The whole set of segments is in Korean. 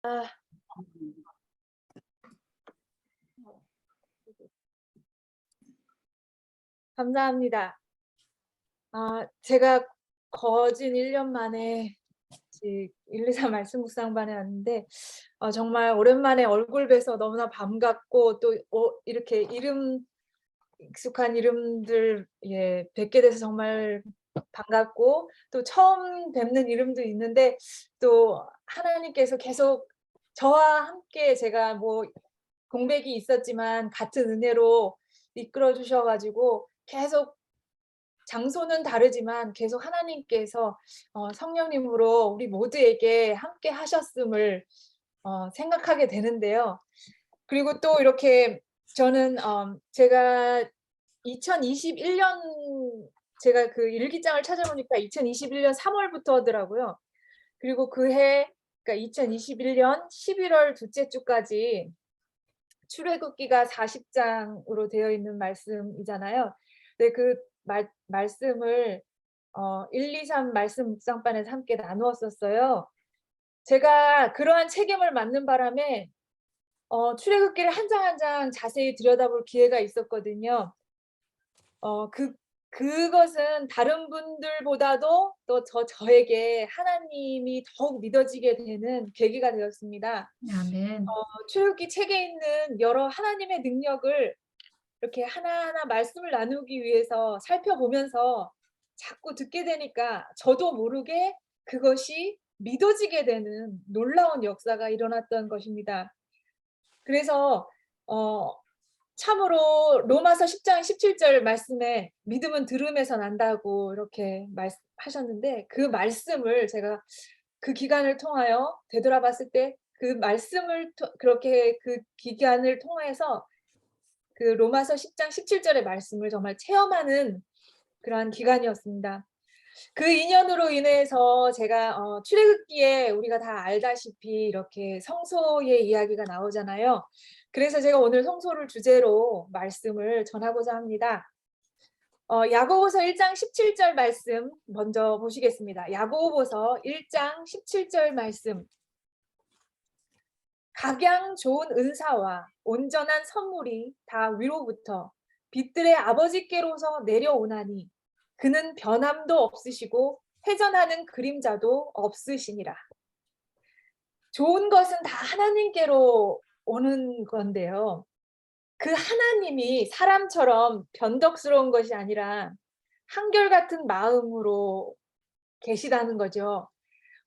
아, 감사합니다. 제가 거진 1년 만에 123 말씀 묵상반에 왔는데 정말 오랜만에 얼굴 뵈서 너무나 반갑고 또 이렇게 익숙한 이름들 뵙게 돼서 정말 반갑고, 또 처음 뵙는 이름도 있는데 또 하나님께서 계속 저와 함께, 제가 뭐 공백이 있었지만 같은 은혜로 이끌어 주셔 가지고 계속, 장소는 다르지만 계속 하나님께서 성령님으로 우리 모두에게 함께 하셨음을 생각하게 되는데요. 그리고 또 이렇게 저는 제가 2021년, 제가 그 일기장을 찾아보니까 2021년 3월부터더라고요. 그리고 그러니까 2021년 11월 둘째 주까지 출애굽기가 40장으로 되어 있는 말씀이잖아요. 네, 그 말씀을 1, 2, 3 말씀 묵상반에서 함께 나누었었어요. 제가 그러한 책임을 맡는 바람에 출애굽기를 한 장 한 장 자세히 들여다볼 기회가 있었거든요. 그것은 다른 분들보다도 또 저에게 하나님이 더욱 믿어지게 되는 계기가 되었습니다. 아멘. 출애굽기 책에 있는 여러 하나님의 능력을 이렇게 하나하나 말씀을 나누기 위해서 살펴보면서 자꾸 듣게 되니까 저도 모르게 그것이 믿어지게 되는 놀라운 역사가 일어났던 것입니다. 그래서 어 참으로 로마서 10장 17절 말씀에 믿음은 들음에서 난다고 이렇게 말씀하셨는데, 그 말씀을 제가 그 기간을 통하여 되돌아봤을 때, 그 말씀을 그렇게 그 기간을 통해서 그 로마서 10장 17절의 말씀을 정말 체험하는 그러한 기간이었습니다. 그 인연으로 인해서 제가 출애굽기에 우리가 다 알다시피 이렇게 성소의 이야기가 나오잖아요. 그래서 제가 오늘 성소를 주제로 말씀을 전하고자 합니다. 야고보서 1장 17절 말씀 먼저 보시겠습니다. 야고보서 1장 17절 말씀. 각양 좋은 은사와 온전한 선물이 다 위로부터 빛들의 아버지께로서 내려오나니 그는 변함도 없으시고 회전하는 그림자도 없으시니라. 좋은 것은 다 하나님께로 오는 건데요. 그 하나님이 사람처럼 변덕스러운 것이 아니라 한결같은 마음으로 계시다는 거죠.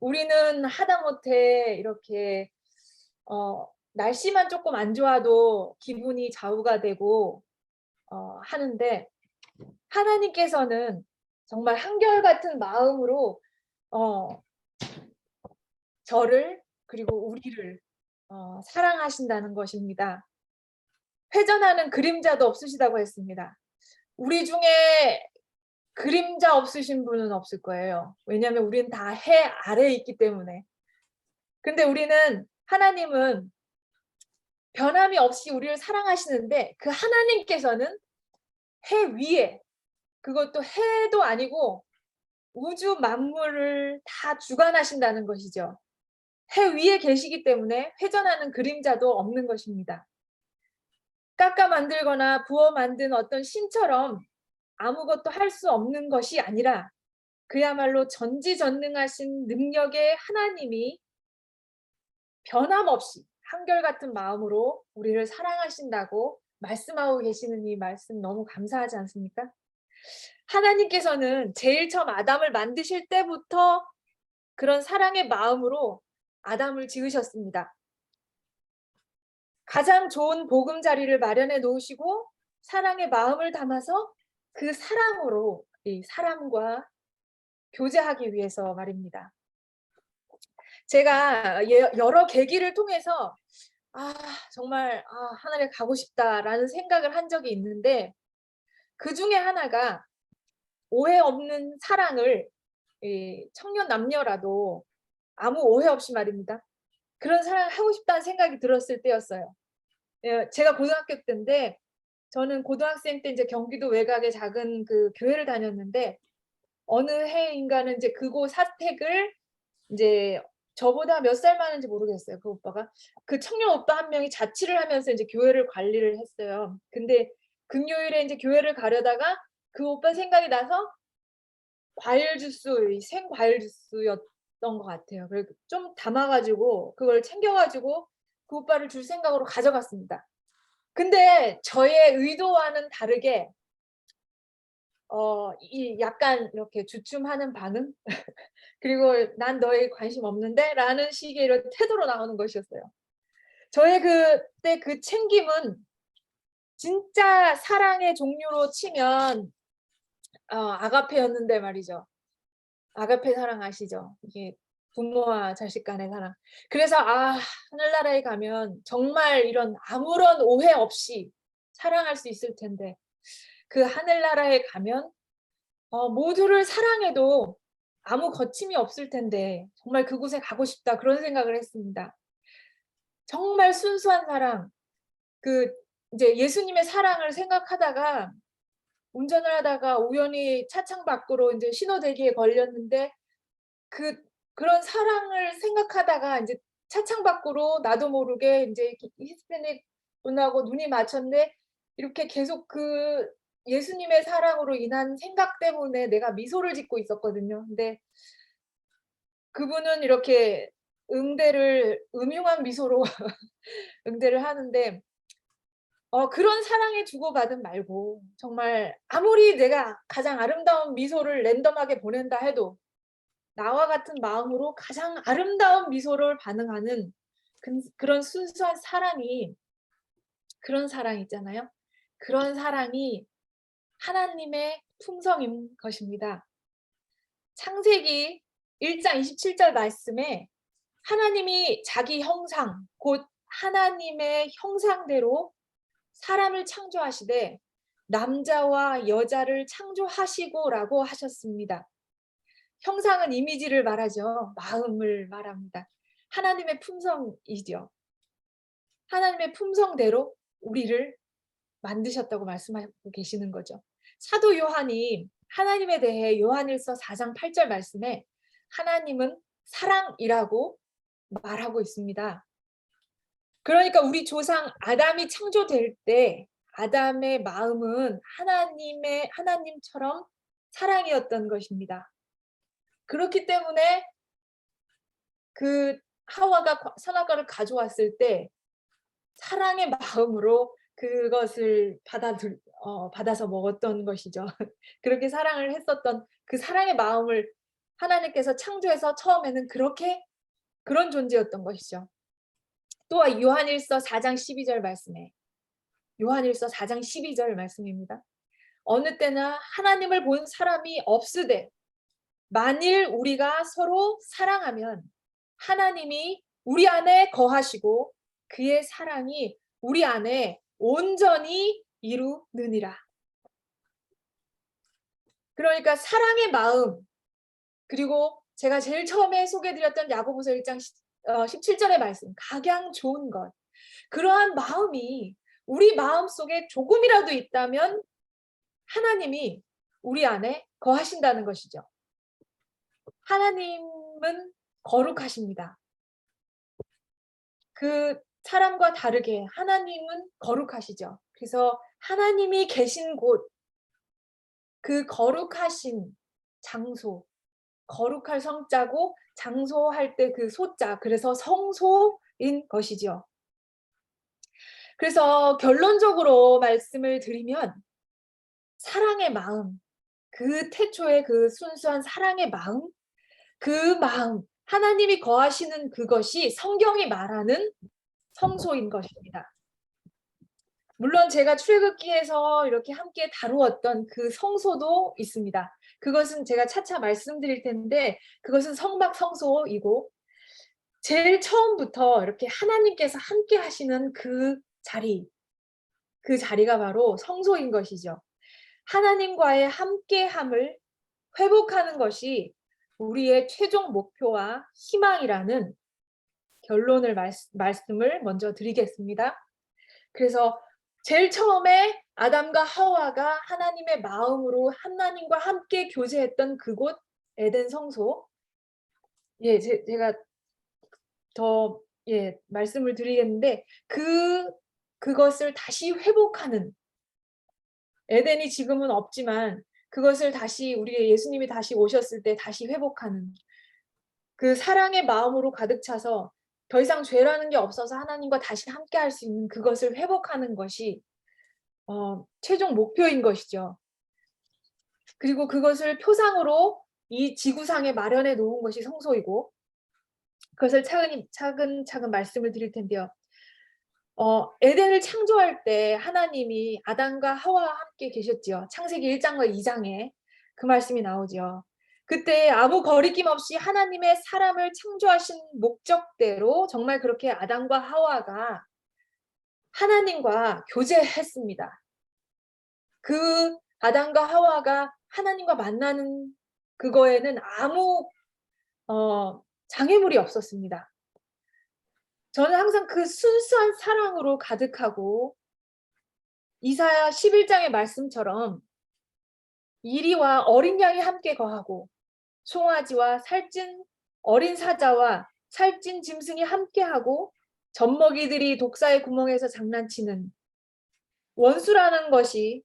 우리는 하다못해 이렇게 날씨만 조금 안 좋아도 기분이 좌우가 되고 하는데, 하나님께서는 정말 한결같은 마음으로 어 저를, 그리고 우리를 사랑하신다는 것입니다. 회전하는 그림자도 없으시다고 했습니다. 우리 중에 그림자 없으신 분은 없을 거예요. 왜냐하면 우리는 다 해 아래에 있기 때문에. 근데 하나님은 변함이 없이 우리를 사랑하시는데, 그 하나님께서는 해 위에, 그것도 해도 아니고 우주 만물을 다 주관하신다는 것이죠. 해 위에 계시기 때문에 회전하는 그림자도 없는 것입니다. 깎아 만들거나 부어 만든 어떤 신처럼 아무것도 할 수 없는 것이 아니라, 그야말로 전지전능하신 능력의 하나님이 변함없이 한결같은 마음으로 우리를 사랑하신다고 말씀하고 계시는 이 말씀, 너무 감사하지 않습니까? 하나님께서는 제일 처음 아담을 만드실 때부터 그런 사랑의 마음으로 아담을 지으셨습니다. 가장 좋은 보금자리를 마련해 놓으시고 사랑의 마음을 담아서 그 사랑으로 이 사람과 교제하기 위해서 말입니다. 제가 여러 계기를 통해서 정말 하늘에 가고 싶다라는 생각을 한 적이 있는데, 그중에 하나가 오해 없는 사랑을, 이 청년 남녀라도 아무 오해 없이 말입니다, 그런 사랑을 하고 싶다는 생각이 들었을 때였어요. 제가 고등학교 때인데, 저는 고등학생 때 이제 경기도 외곽의 작은 그 교회를 다녔는데, 어느 해인가는 이제 그곳 사택을 이제 저보다 몇 살 많은지 모르겠어요, 그 오빠가. 그 청년 오빠 한 명이 자취를 하면서 이제 교회를 관리를 했어요. 근데 금요일에 인제 교회를 가려다가 그 오빠 생각이 나서 과일 주스, 이 생과일 주스였던 것 같아요. 그래 좀 담아 가지고 그걸 챙겨 가지고 그 오빠를 줄 생각으로 가져갔습니다. 근데 저의 의도와는 다르게 이 약간 이렇게 주춤하는 반응? 그리고 "난 너에게 관심 없는데?"라는 식의 이런 태도로 나오는 것이었어요. 저의 그때 그 챙김은 진짜 사랑의 종류로 치면 아가페였는데 말이죠. 아가페 사랑 아시죠? 이게 부모와 자식 간의 사랑. 그래서 하늘나라에 가면 정말 이런 아무런 오해 없이 사랑할 수 있을 텐데 그 하늘나라에 가면 모두를 사랑해도 아무 거침이 없을 텐데 정말 그곳에 가고 싶다 그런 생각을 했습니다. 정말 순수한 사랑, 그 이제 예수님의 사랑을 생각하다가 운전을 하다가 우연히 차창 밖으로 인제 신호대기에 걸렸는데 그 그런 사랑을 생각하다가 인제 차창 밖으로 나도 모르게 인제 히스패닉 분하고 눈이 마주쳤는데 이렇게 계속 그 예수님의 사랑으로 인한 생각 때문에 내가 미소를 짓고 있었거든요. 근데 그분은 이렇게 응대를 음흉한 미소로 응대를 하는데 그런 사랑의 주고받음 말고 정말 아무리 내가 가장 아름다운 미소를 랜덤하게 보낸다 해도 나와 같은 마음으로 가장 아름다운 미소를 반응하는 그런 순수한 사랑이 그런 사랑 있잖아요. 그런 사랑이 하나님의 품성인 것입니다. 창세기 1장 27절 말씀에 하나님이 자기 형상 곧 하나님의 형상대로 사람을 창조하시되 남자와 여자를 창조하시고라고 하셨습니다. 형상은 이미지를 말하죠. 마음을 말합니다. 하나님의 품성이죠. 하나님의 품성대로 우리를 만드셨다고 말씀하고 계시는 거죠. 사도 요한이 하나님에 대해 요한일서 4장 8절 말씀에 하나님은 사랑이라고 말하고 있습니다. 그러니까 우리 조상 아담이 창조될 때 아담의 마음은 하나님처럼 사랑이었던 것입니다. 그렇기 때문에 그 하와가 선악과를 가져왔을 때 사랑의 마음으로 그것을 받아서 먹었던 것이죠. 그렇게 사랑을 했었던 그 사랑의 마음을 하나님께서 창조해서 처음에는 그런 존재였던 것이죠. 또한 요한일서 4장 12절 말씀에 요한일서 4장 12절 말씀입니다. 어느 때나 하나님을 본 사람이 없으되 만일 우리가 서로 사랑하면 하나님이 우리 안에 거하시고 그의 사랑이 우리 안에 온전히 이루느니라. 그러니까 사랑의 마음 그리고 제가 제일 처음에 소개해 드렸던 야고보서 1장 17 절의 말씀 각양 좋은 것 그러한 마음이 우리 마음속에 조금이라도 있다면 하나님이 우리 안에 거하신다는 것이죠. 하나님은 거룩하십니다. 그 사람과 다르게 하나님은 거룩하시죠. 그래서 하나님이 계신 곳, 그 거룩하신 장소, 거룩할 성자고 장소할 때 그 소자, 그래서 성소인 것이죠. 그래서 결론적으로 말씀을 드리면 사랑의 마음, 그 태초의 그 순수한 사랑의 마음, 그 마음, 하나님이 거하시는 그것이 성경이 말하는 성소인 것입니다. 물론 제가 출애굽기에서 이렇게 함께 다루었던 그 성소도 있습니다. 그것은 제가 차차 말씀드릴 텐데 그것은 성막 성소이고 제일 처음부터 이렇게 하나님께서 함께 하시는 그 자리가 바로 성소인 것이죠. 하나님과의 함께함을 회복하는 것이 우리의 최종 목표와 희망이라는 결론을 말씀을 먼저 드리겠습니다. 그래서 제일 처음에 아담과 하와가 하나님의 마음으로 하나님과 함께 교제했던 그곳 에덴 성소. 예, 제가 더 말씀을 드리겠는데 그것을 다시 회복하는, 에덴이 지금은 없지만 그것을 다시 우리 예수님이 다시 오셨을 때 다시 회복하는 그 사랑의 마음으로 가득 차서 더 이상 죄라는 게 없어서 하나님과 다시 함께할 수 있는 그것을 회복하는 것이 최종 목표인 것이죠. 그리고 그것을 표상으로 이 지구상에 마련해 놓은 것이 성소이고, 그것을 차근차근 말씀을 드릴 텐데요. 에덴을 창조할 때 하나님이 아담과 하와와 함께 계셨지요. 창세기 1장과 2장에 그 말씀이 나오죠. 그때 아무 거리낌 없이 하나님의 사람을 창조하신 목적대로 정말 그렇게 아담과 하와가 하나님과 교제했습니다. 그 아담과 하와가 하나님과 만나는 그거에는 아무 장애물이 없었습니다. 저는 항상 그 순수한 사랑으로 가득하고, 이사야 11장의 말씀처럼 이리와 어린 양이 함께 거하고 송아지와 살찐 어린 사자와 살찐 짐승이 함께하고 젖먹이들이 독사의 구멍에서 장난치는, 원수라는 것이,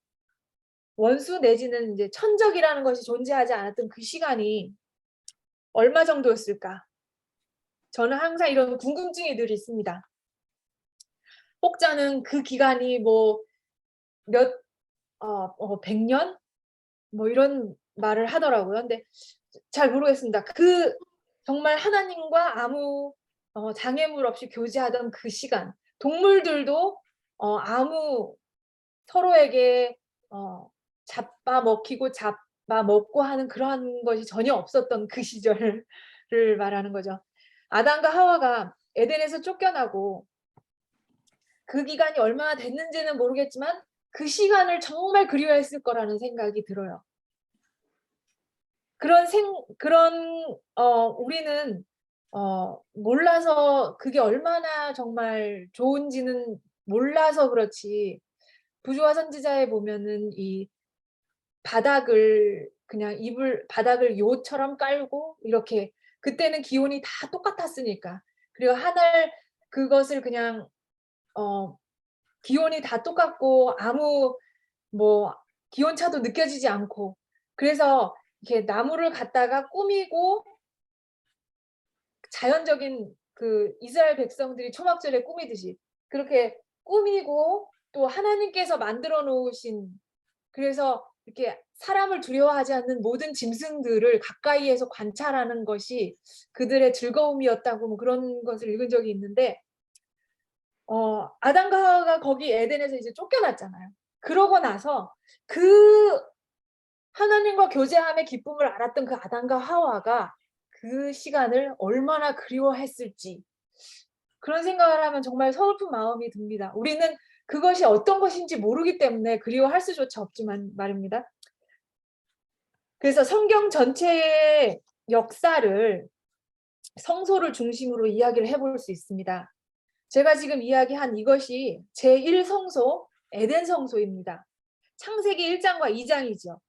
원수 내지는 이제 천적이라는 것이 존재하지 않았던 그 시간이 얼마 정도였을까? 저는 항상 이런 궁금증이 늘 있습니다. 혹자는 그 기간이 뭐 몇 100년 뭐 이런 말을 하더라고요. 근데 잘 모르겠습니다. 그 정말 하나님과 아무 장애물 없이 교제하던 그 시간, 동물들도 아무 서로에게 잡아먹히고 잡아먹고 하는 그러한 것이 전혀 없었던 그 시절을 말하는 거죠. 아담과 하와가 에덴에서 쫓겨나고 그 기간이 얼마나 됐는지는 모르겠지만 그 시간을 정말 그리워했을 거라는 생각이 들어요. 우리는 몰라서, 그게 얼마나 정말 좋은지는 몰라서 그렇지, 부조화 선지자에 보면은 이 바닥을 그냥 바닥을 요처럼 깔고 이렇게, 그때는 기온이 다 똑같았으니까. 그리고 하늘 그것을 그냥 기온이 다 똑같고 아무 뭐 기온차도 느껴지지 않고, 그래서 이렇게 나무를 갖다가 꾸미고, 자연적인 그 이스라엘 백성들이 초막절에 꾸미듯이 그렇게 꾸미고, 또 하나님께서 만들어 놓으신, 그래서 이렇게 사람을 두려워하지 않는 모든 짐승들을 가까이에서 관찰하는 것이 그들의 즐거움이었다고, 뭐 그런 것을 읽은 적이 있는데, 아담과 하와가 거기 에덴에서 이제 쫓겨났잖아요. 그러고 나서 그 하나님과 교제함의 기쁨을 알았던 그 아담과 하와가 그 시간을 얼마나 그리워했을지, 그런 생각을 하면 정말 서글픈 마음이 듭니다. 우리는 그것이 어떤 것인지 모르기 때문에 그리워할 수조차 없지만 말입니다. 그래서 성경 전체의 역사를 성소를 중심으로 이야기를 해볼 수 있습니다. 제가 지금 이야기한 이것이 제1성소 에덴 성소입니다. 창세기 1장과 2장이죠.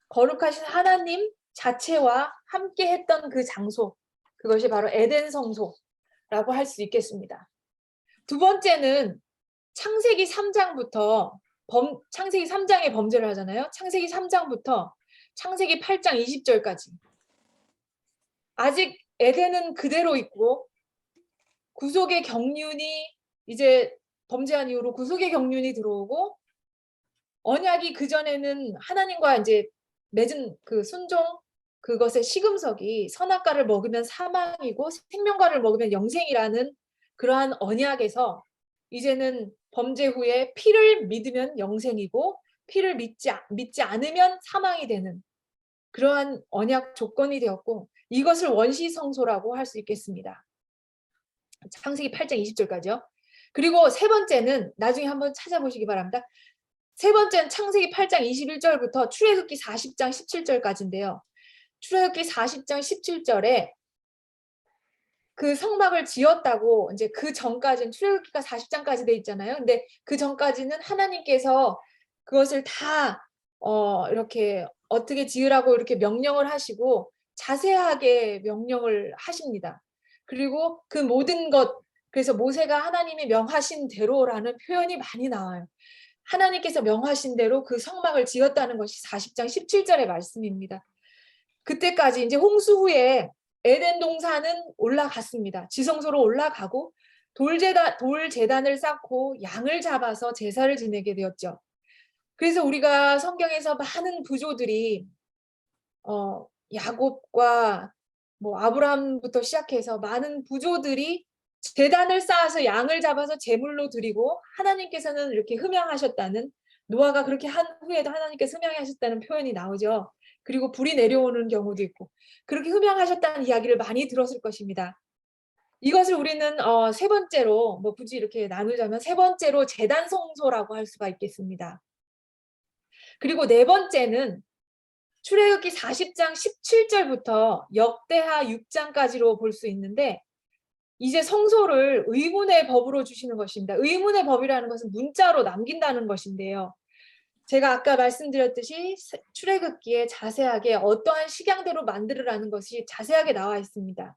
거룩하신 하나님 자체와 함께 했던 그 장소, 그것이 바로 에덴 성소라고 할 수 있겠습니다. 두 번째는 창세기 3장부터 창세기 3장에 범죄를 하잖아요. 창세기 3장부터 창세기 8장 20절까지. 아직 에덴은 그대로 있고, 구속의 경륜이, 이제 범죄한 이후로 구속의 경륜이 들어오고, 언약이 그전에는 하나님과 이제 맺은 그 순종, 그것의 시금석이 선악과를 먹으면 사망이고 생명과를 먹으면 영생이라는 그러한 언약에서, 이제는 범죄 후에 피를 믿으면 영생이고 피를 믿지 않으면 사망이 되는 그러한 언약 조건이 되었고, 이것을 원시성소라고 할 수 있겠습니다. 창세기 8장 20절까지요. 그리고 세 번째는 나중에 한번 찾아보시기 바랍니다. 세 번째는 창세기 8장 21절부터 출애굽기 40장 17절까지인데요. 출애굽기 40장 17절에 그 성막을 지었다고, 이제 그 전까지는 출애굽기가 40장까지 돼 있잖아요. 근데 그 전까지는 하나님께서 그것을 다 이렇게 어떻게 지으라고 이렇게 명령을 하시고 자세하게 명령을 하십니다. 그리고 그 모든 것, 그래서 모세가 하나님이 명하신 대로라는 표현이 많이 나와요. 하나님께서 명하신 대로 그 성막을 지었다는 것이 40장 17절의 말씀입니다. 그때까지 이제 홍수 후에 에덴 동산은 올라갔습니다. 지성소로 올라가고 돌제단을 쌓고 양을 잡아서 제사를 지내게 되었죠. 그래서 우리가 성경에서 많은 부조들이 야곱과 뭐 아브라함부터 시작해서 많은 부조들이 제단을 쌓아서 양을 잡아서 제물로 드리고 하나님께서는 이렇게 흠양하셨다는, 노아가 그렇게 한 후에도 하나님께서 흠양하셨다는 표현이 나오죠. 그리고 불이 내려오는 경우도 있고 그렇게 흠양하셨다는 이야기를 많이 들었을 것입니다. 이것을 우리는 세 번째로, 뭐 굳이 이렇게 나누자면 세 번째로 제단 성소라고 할 수가 있겠습니다. 그리고 네 번째는 출애굽기 40장 17절부터 역대하 6장까지로 볼 수 있는데, 이제 성소를 의문의 법으로 주시는 것입니다. 의문의 법이라는 것은 문자로 남긴다는 것인데요. 제가 아까 말씀드렸듯이 출애굽기에 자세하게 어떠한 식양대로 만들으라는 것이 자세하게 나와 있습니다.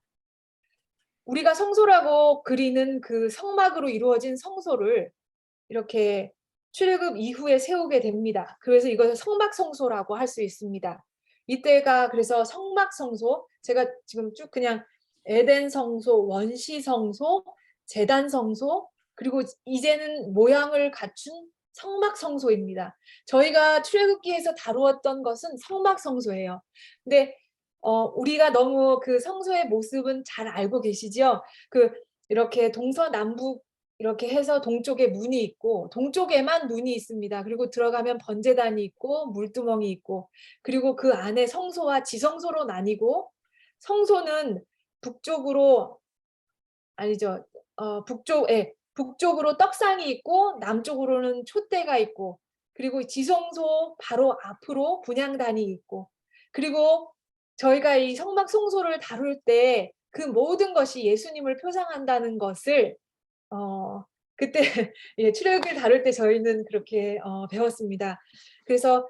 우리가 성소라고 그리는 그 성막으로 이루어진 성소를 이렇게 출애굽 이후에 세우게 됩니다. 그래서 이것을 성막 성소라고 할 수 있습니다. 이때가 그래서 성막 성소, 제가 지금 쭉 그냥 에덴 성소, 원시 성소, 제단 성소, 그리고 이제는 모양을 갖춘 성막 성소입니다. 저희가 출애굽기에서 다루었던 것은 성막 성소예요. 근데 우리가 너무 그 성소의 모습은 잘 알고 계시죠? 그 이렇게 동서남북 이렇게 해서 동쪽에 문이 있고 동쪽에만 문이 있습니다. 그리고 들어가면 번제단이 있고 물두멍이 있고, 그리고 그 안에 성소와 지성소로 나뉘고, 성소는 북쪽으로, 아니죠, 북쪽으로 떡상이 있고 남쪽으로는 촛대가 있고, 그리고 지성소 바로 앞으로 분향단이 있고, 그리고 저희가 이 성막 성소를 다룰 때 그 모든 것이 예수님을 표상한다는 것을 그때 예, 출애굽기를 다룰 때 저희는 그렇게 배웠습니다. 그래서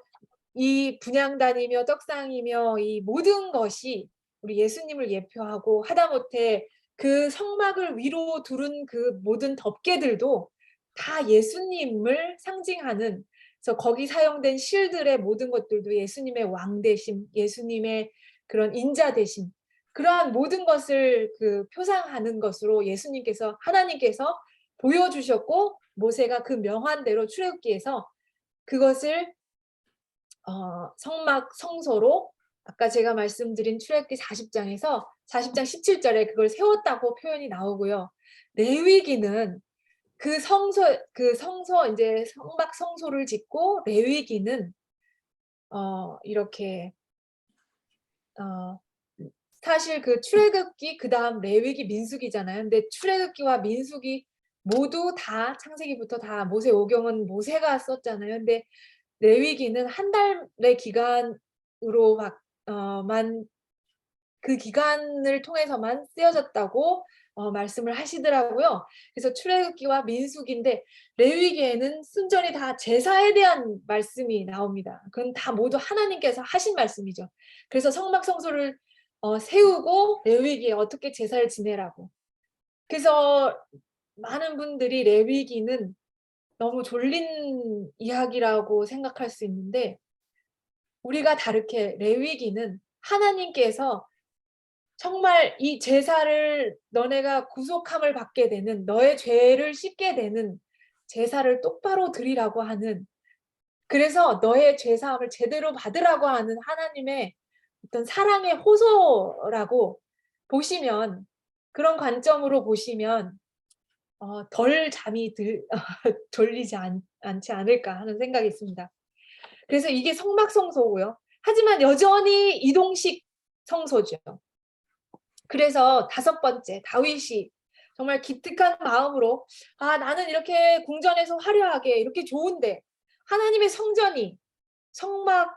이 분향단이며 떡상이며 이 모든 것이 우리 예수님을 예표하고, 하다못해 그 성막을 위로 두른 그 모든 덮개들도 다 예수님을 상징하는, 그래서 거기 사용된 실들의 모든 것들도 예수님의 왕되심, 예수님의 그런 인자되심, 그러한 모든 것을 그 표상하는 것으로 예수님께서, 하나님께서 보여주셨고, 모세가 그 명한대로 출애굽기에서 그것을 성막 성소로, 아까 제가 말씀드린 출애굽기 40장에서 40장 17절에 그걸 세웠다고 표현이 나오고요. 레위기는 그 성소 이제 성막 성소를 짓고, 레위기는 이렇게 사실 그 출애굽기 그다음 레위기 민수기잖아요. 근데 출애굽기와 민수기 모두 다 창세기부터 다 모세오경은 모세가 썼잖아요. 근데 레위기는 한 달의 기간으로 만 그 기간을 통해서만 쓰여졌다고 말씀을 하시더라고요. 그래서 출애굽기와 민수기인데 레위기에는 순전히 다 제사에 대한 말씀이 나옵니다. 그건 다 모두 하나님께서 하신 말씀이죠. 그래서 성막 성소를 세우고 레위기에 어떻게 제사를 지내라고. 그래서 많은 분들이 레위기는 너무 졸린 이야기라고 생각할 수 있는데, 우리가 다르게 레위기는 하나님께서 정말 이 제사를, 너네가 구속함을 받게 되는, 너의 죄를 씻게 되는 제사를 똑바로 드리라고 하는, 그래서 너의 죄사함을 제대로 받으라고 하는 하나님의 어떤 사랑의 호소라고 보시면, 그런 관점으로 보시면 덜 잠이 졸리지 않지 않을까 하는 생각이 있습니다. 그래서 이게 성막 성소고요. 하지만 여전히 이동식 성소죠. 그래서 다섯 번째, 다윗이 정말 기특한 마음으로, 나는 이렇게 궁전에서 화려하게 이렇게 좋은데 하나님의 성전이, 성막,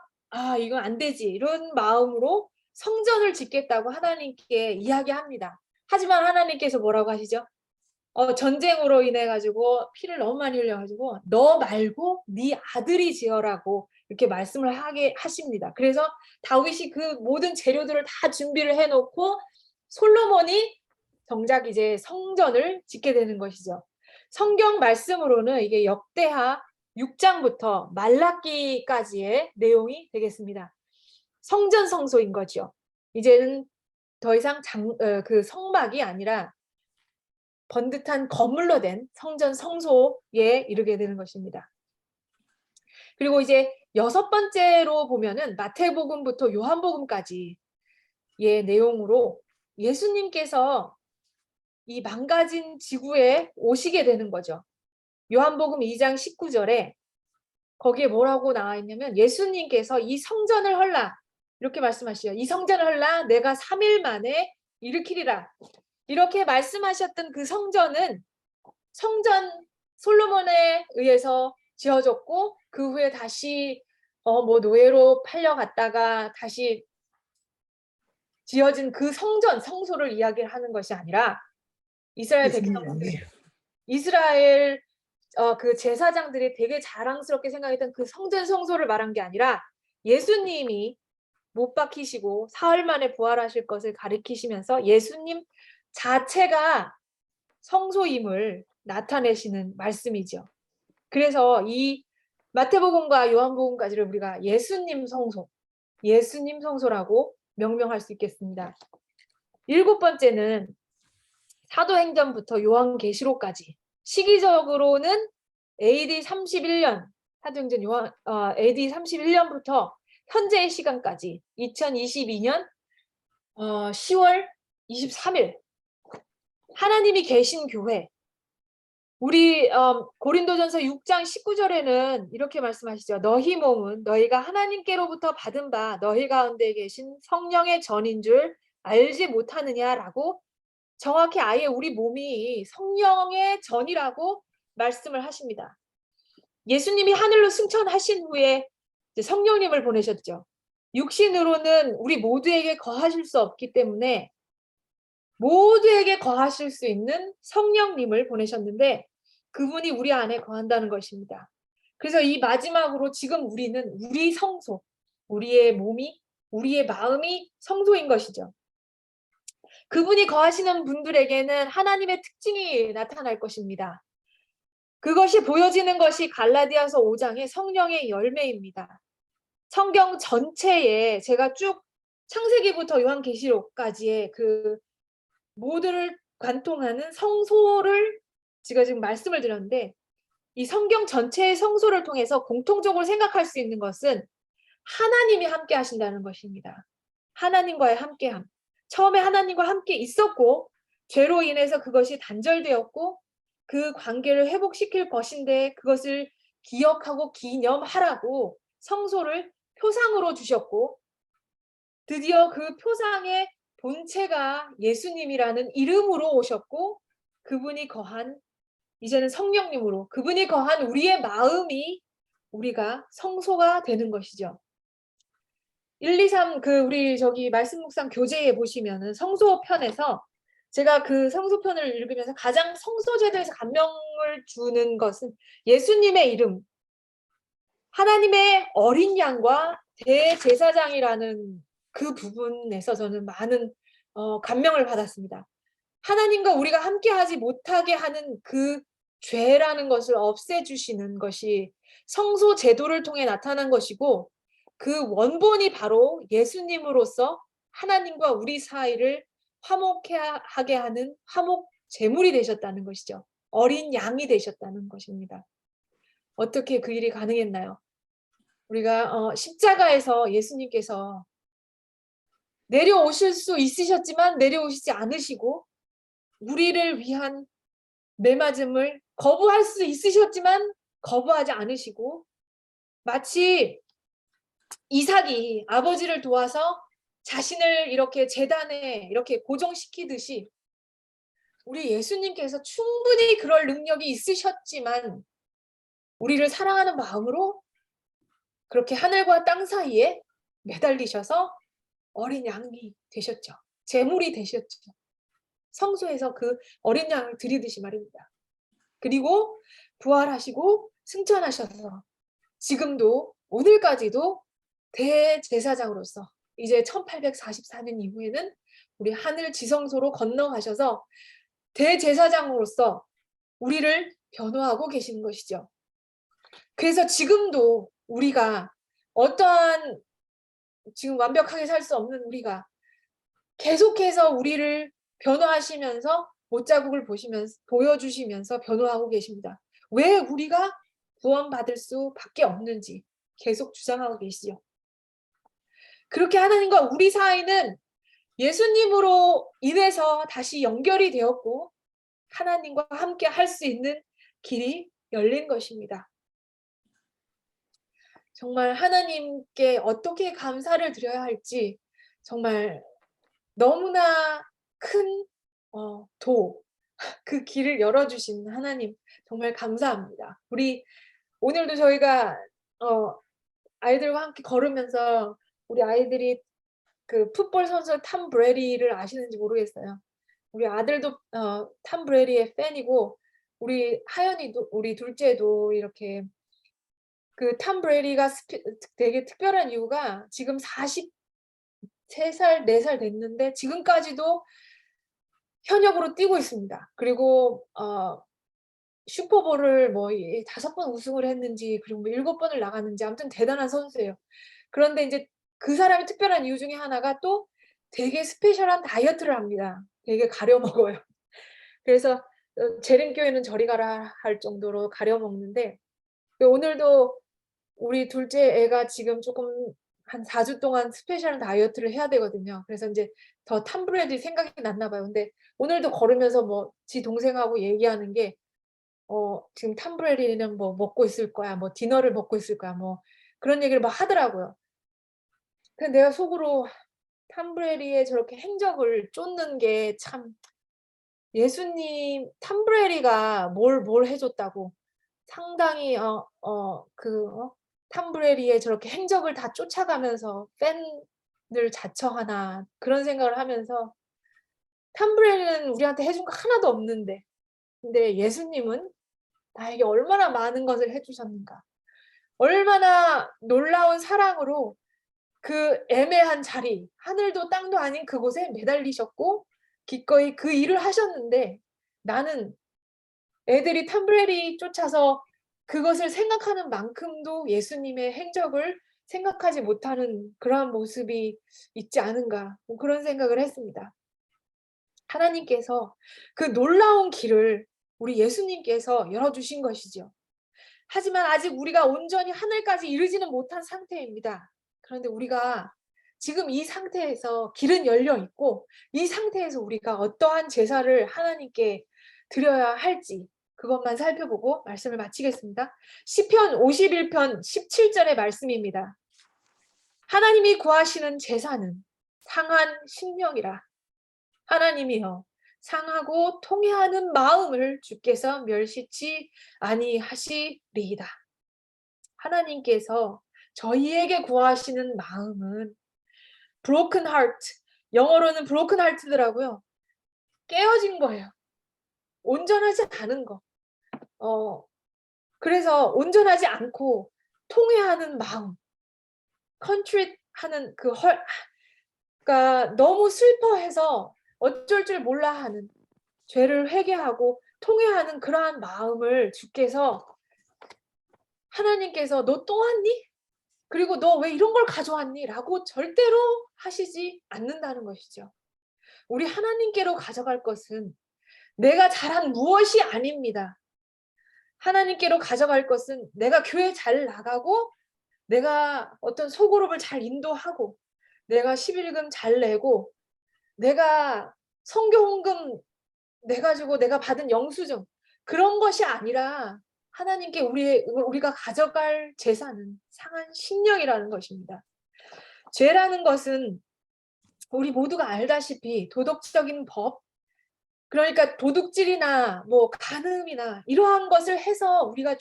이건 안 되지, 이런 마음으로 성전을 짓겠다고 하나님께 이야기합니다. 하지만 하나님께서 뭐라고 하시죠? 전쟁으로 인해 가지고 피를 너무 많이 흘려 가지고 너 말고 네 아들이 지어라고 이렇게 말씀을 하게 하십니다. 그래서 다윗이 그 모든 재료들을 다 준비를 해 놓고, 솔로몬이 정작 이제 성전을 짓게 되는 것이죠. 성경 말씀으로는 이게 역대하 6장부터 말라기까지의 내용이 되겠습니다. 성전 성소인 거죠. 이제는 더 이상 그 성막이 아니라 번듯한 건물로 된 성전 성소에 이르게 되는 것입니다. 그리고 이제 6번째로 보면은 마태복음부터 요한복음까지의 내용으로 예수님께서 이 망가진 지구에 오시게 되는 거죠. 요한복음 2장 19절에 거기에 뭐라고 나와 있냐면 예수님께서 이 성전을 헐라 이렇게 말씀하시죠. 이 성전을 헐라 내가 3일 만에 일으키리라. 이렇게 말씀하셨던 그 성전 솔로몬에 의해서 지어졌고 그 후에 다시 뭐 노예로 팔려갔다가 다시 지어진 그 성소를 이야기를 하는 것이 아니라 이스라엘 백성들, 이스라엘 그 제사장들이 되게 자랑스럽게 생각했던 그 성전 성소를 말한 게 아니라 예수님이 못 박히시고 사흘 만에 부활하실 것을 가리키시면서 예수님 자체가 성소임을 나타내시는 말씀이죠. 그래서 이 마태복음과 요한복음까지를 우리가 예수님 성소라고 명명할 수 있겠습니다. 7번째는 사도행전부터 요한계시록까지 시기적으로는 AD 31년 사도행전 AD 31년부터 현재의 시간까지 2022년 10월 23일 하나님이 계신 교회 우리 고린도전서 6장 19절에는 이렇게 말씀하시죠. 너희 몸은 너희가 하나님께로부터 받은 바 너희 가운데 계신 성령의 전인 줄 알지 못하느냐라고 정확히 아예 우리 몸이 성령의 전이라고 말씀을 하십니다. 예수님이 하늘로 승천하신 후에 이제 성령님을 보내셨죠. 육신으로는 우리 모두에게 거하실 수 없기 때문에 모두에게 거하실 수 있는 성령님을 보내셨는데 그분이 우리 안에 거한다는 것입니다. 그래서 이 마지막으로 지금 우리는 우리 성소, 우리의 몸이, 우리의 마음이 성소인 것이죠. 그분이 거하시는 분들에게는 하나님의 특징이 나타날 것입니다. 그것이 보여지는 것이 갈라디아서 5장의 성령의 열매입니다. 성경 전체에 제가 쭉 창세기부터 요한계시록까지의 그 모두를 관통하는 성소를 제가 지금 말씀을 드렸는데 이 성경 전체의 성소를 통해서 공통적으로 생각할 수 있는 것은 하나님이 함께 하신다는 것입니다. 하나님과의 함께함. 처음에 하나님과 함께 있었고 죄로 인해서 그것이 단절되었고 그 관계를 회복시킬 것인데 그것을 기억하고 기념하라고 성소를 표상으로 주셨고 드디어 그 표상의 본체가 예수님이라는 이름으로 오셨고 그분이 거한 이제는 성령님으로 그분이 거한 우리의 마음이 우리가 성소가 되는 것이죠. 1, 2, 3 우리 저기 말씀 묵상 교재에 보시면은 성소 편에서 제가 그 성소 편을 읽으면서 가장 성소 제도에서 감명을 주는 것은 예수님의 이름, 하나님의 어린 양과 대제사장이라는 그 부분에서 저는 많은 감명을 받았습니다. 하나님과 우리가 함께하지 못하게 하는 그 죄라는 것을 없애주시는 것이 성소 제도를 통해 나타난 것이고 그 원본이 바로 예수님으로서 하나님과 우리 사이를 화목하게 하는 화목 제물이 되셨다는 것이죠. 어린 양이 되셨다는 것입니다. 어떻게 그 일이 가능했나요? 우리가 십자가에서 예수님께서 내려오실 수 있으셨지만 내려오시지 않으시고 우리를 위한 매맞음을 거부할 수 있으셨지만 거부하지 않으시고 마치 이삭이 아버지를 도와서 자신을 이렇게 제단에 이렇게 고정시키듯이 우리 예수님께서 충분히 그럴 능력이 있으셨지만 우리를 사랑하는 마음으로 그렇게 하늘과 땅 사이에 매달리셔서 어린 양이 되셨죠. 제물이 되셨죠. 성소에서 그 어린 양을 드리듯이 말입니다. 그리고 부활하시고 승천하셔서 지금도 오늘까지도 대제사장으로서 이제 1844년 이후에는 우리 하늘 지성소로 건너가셔서 대제사장으로서 우리를 변호하고 계시는 것이죠. 그래서 지금도 우리가 어떠한 지금 완벽하게 살 수 없는 우리가 계속해서 우리를 변호하시면서 못자국을 보여주시면서 변호하고 계십니다. 왜 우리가 구원받을 수밖에 없는지 계속 주장하고 계시죠. 그렇게 하나님과 우리 사이는 예수님으로 인해서 다시 연결이 되었고 하나님과 함께 할 수 있는 길이 열린 것입니다. 정말 하나님께 어떻게 감사를 드려야 할지 정말 너무나 큰 그 길을 열어주신 하나님 정말 감사합니다. 우리 오늘도 저희가 아이들과 함께 걸으면서 우리 아이들이 그 풋볼 선수 탐 브레디를 아시는지 모르겠어요. 우리 아들도 탐 브레디의 팬이고 우리 하연이도 우리 둘째도 이렇게 그 탐 브레디가 되게 특별한 이유가 지금 43살, 4살 됐는데 지금까지도 현역으로 뛰고 있습니다. 그리고 슈퍼볼을 뭐 5번 우승을 했는지 그리고 뭐 7번을 나갔는지 아무튼 대단한 선수예요. 그런데 이제 그 사람의 특별한 이유 중에 하나가 또 되게 스페셜한 다이어트를 합니다. 되게 가려 먹어요. 그래서 재림교회는 저리 가라 할 정도로 가려 먹는데 오늘도 우리 둘째 애가 지금 조금 한 4주 동안 스페셜 다이어트를 해야 되거든요. 그래서 이제 더 탐 브레디 생각이 났나 봐요. 근데 오늘도 걸으면서 뭐 지 동생하고 얘기하는 게 지금 탐 브레디는 뭐 먹고 있을 거야. 뭐 디너를 먹고 있을 거야. 뭐 그런 얘기를 막 하더라고요. 근데 내가 속으로 탐 브레디의 저렇게 행적을 쫓는 게 참 예수님 탐 브레디가 뭘 해줬다고 상당히 탐 브레디의 저렇게 행적을 다 쫓아가면서 팬을 자처하나 그런 생각을 하면서 탐 브레디는 우리한테 해준 거 하나도 없는데 근데 예수님은 나에게 얼마나 많은 것을 해주셨는가. 얼마나 놀라운 사랑으로 그 애매한 자리, 하늘도 땅도 아닌 그곳에 매달리셨고 기꺼이 그 일을 하셨는데 나는 애들이 탐 브레디 쫓아서 그것을 생각하는 만큼도 예수님의 행적을 생각하지 못하는 그러한 모습이 있지 않은가 뭐 그런 생각을 했습니다. 하나님께서 그 놀라운 길을 우리 예수님께서 열어주신 것이죠. 하지만 아직 우리가 온전히 하늘까지 이르지는 못한 상태입니다. 그런데 우리가 지금 이 상태에서 길은 열려 있고 이 상태에서 우리가 어떠한 제사를 하나님께 드려야 할지 그것만 살펴보고 말씀을 마치겠습니다. 시편 51편 17절의 말씀입니다. 하나님이 구하시는 제사는 상한 심령이라. 하나님이여 상하고 통회하는 마음을 주께서 멸시치 아니하시리이다. 하나님께서 저희에게 구하시는 마음은 broken heart, 영어로는 broken heart더라고요. 깨어진 거예요. 온전하지 않은 거. 그래서 온전하지 않고 통회하는 마음, contrite 하는 그러니까 너무 슬퍼해서 어쩔 줄 몰라 하는 죄를 회개하고 통회하는 그러한 마음을 주께서 하나님께서 너 또 왔니? 그리고 너 왜 이런 걸 가져왔니? 라고 절대로 하시지 않는다는 것이죠. 우리 하나님께로 가져갈 것은 내가 잘한 무엇이 아닙니다. 하나님께로 가져갈 것은 내가 교회 잘 나가고 내가 어떤 소그룹을 잘 인도하고 내가 11금 잘 내고 내가 선교 헌금 내가지고 내가 받은 영수증 그런 것이 아니라 하나님께 우리가 가져갈 제사는 상한 심령이라는 것입니다. 죄라는 것은 우리 모두가 알다시피 도덕적인 법, 그러니까 도둑질이나 뭐 간음이나 이러한 것을 해서 우리가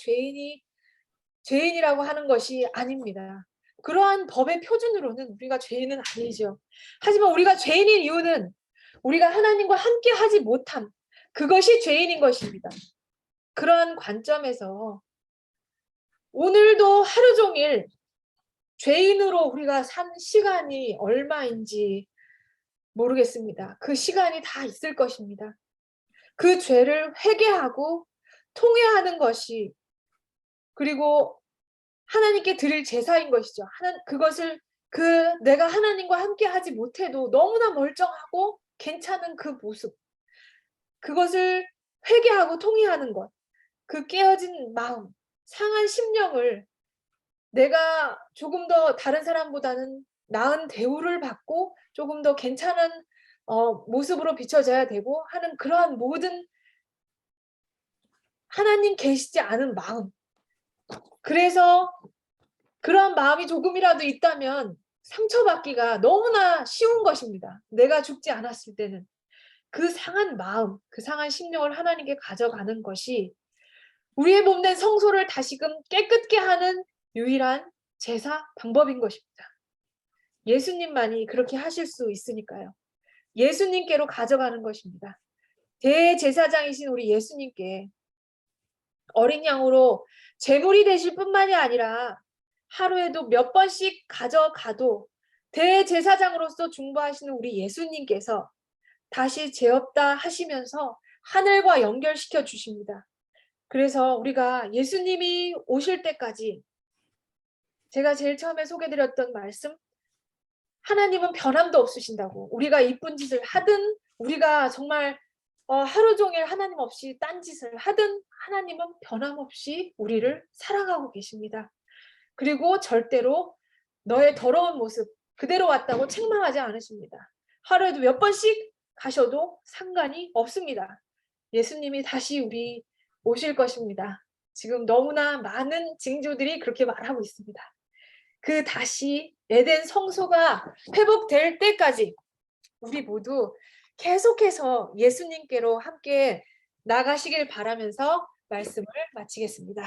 죄인이라고 하는 것이 아닙니다. 그러한 법의 표준으로는 우리가 죄인은 아니죠. 하지만 우리가 죄인인 이유는 우리가 하나님과 함께 하지 못함, 그것이 죄인인 것입니다. 그러한 관점에서 오늘도 하루 종일 죄인으로 우리가 산 시간이 얼마인지 모르겠습니다. 그 시간이 다 있을 것입니다. 그 죄를 회개하고 통회하는 것이, 그리고 하나님께 드릴 제사인 것이죠. 그것을 내가 하나님과 함께 하지 못해도 너무나 멀쩡하고 괜찮은 그 모습, 그것을 회개하고 통회하는 것, 그 깨어진 마음, 상한 심령을 내가 조금 더 다른 사람보다는 나은 대우를 받고 조금 더 괜찮은 모습으로 비춰져야 되고 하는 그러한 모든 하나님 계시지 않은 마음. 그래서 그러한 마음이 조금이라도 있다면 상처받기가 너무나 쉬운 것입니다. 내가 죽지 않았을 때는. 그 상한 마음, 그 상한 심령을 하나님께 가져가는 것이 우리의 몸된 성소를 다시금 깨끗게 하는 유일한 제사 방법인 것입니다. 예수님만이 그렇게 하실 수 있으니까요. 예수님께로 가져가는 것입니다. 대제사장이신 우리 예수님께 어린 양으로 제물이 되실 뿐만이 아니라 하루에도 몇 번씩 가져가도 대제사장으로서 중보하시는 우리 예수님께서 다시 죄 없다 하시면서 하늘과 연결시켜 주십니다. 그래서 우리가 예수님이 오실 때까지, 제가 제일 처음에 소개드렸던 말씀, 하나님은 변함도 없으신다고. 우리가 이쁜 짓을 하든 우리가 정말 하루 종일 하나님 없이 딴짓을 하든 하나님은 변함없이 우리를 사랑하고 계십니다. 그리고 절대로 너의 더러운 모습 그대로 왔다고 책망하지 않으십니다. 하루에도 몇 번씩 가셔도 상관이 없습니다. 예수님이 다시 우리 오실 것입니다. 지금 너무나 많은 징조들이 그렇게 말하고 있습니다. 그 다시 에덴 성소가 회복될 때까지 우리 모두 계속해서 예수님께로 함께 나가시길 바라면서 말씀을 마치겠습니다.